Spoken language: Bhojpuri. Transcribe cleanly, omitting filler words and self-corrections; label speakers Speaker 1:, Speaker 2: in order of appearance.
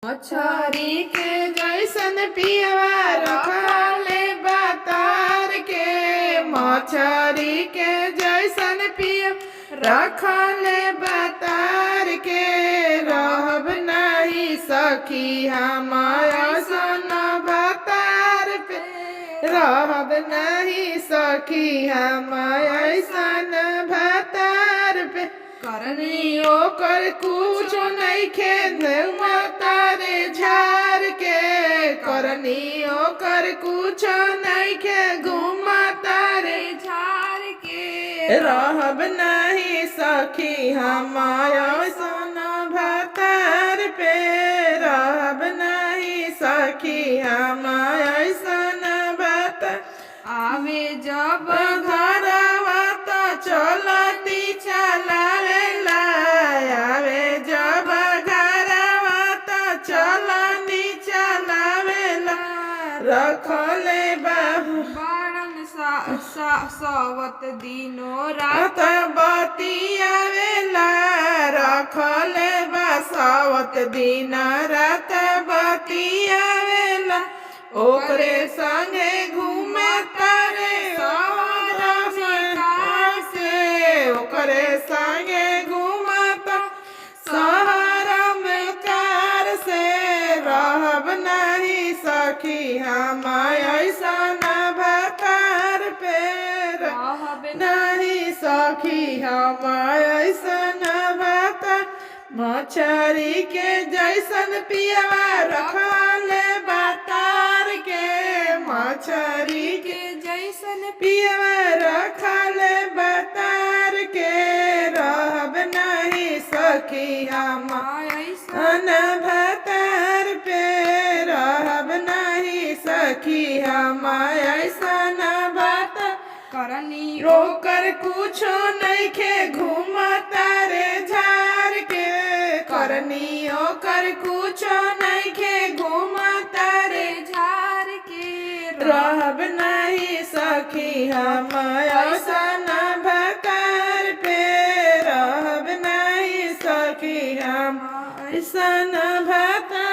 Speaker 1: मछरी के जैसन पियवा रखले बतार के। मछरी के जैसन पियव रखले बतार के। रहब नहीं सखी हम ऐसन बतार पे। रहब नहीं सखी हम ऐसन बतार पे। करनी ओकर कुछ नइखे तारे झार के। करनी ओकर कुछ नइखे घुमा तारे झार के। रहब नहीं सखी हम ऐसन भतार पे। रहब नहीं सखी हम ऐसन भतार। आवे जब घरवा तो चलती चलावेला। आवे जब घरवा तो चलनी चलावेला। रखले बाबू बारन सवत दिनो रात बतियावेला। रखले बसवत दिन रात बतियावेला। ओकरे संगे घूमे तारे से। ओकरे संगे घूमता शहर में कार से। रहब नहीं सखी हम ऐसन भतार पे। रहब नहीं सखी हम ऐसन भतार। मछरी के जैसन पियवा रखले बतार के। मछरी के जैसन पियवा रखले बतार के। रहब नहीं सखी हम ऐसन भतार पे। रहब नहीं सखी हम ऐसन भतार। करनी रोकर कुछो नइखे घूमा तारे झार के। करनी ओकर कुछो नइखे घूमा तारे झार के। रहब नहीं सखी हम ऐसन भतार पे। रहब नहीं सखी हम ऐसन भतार।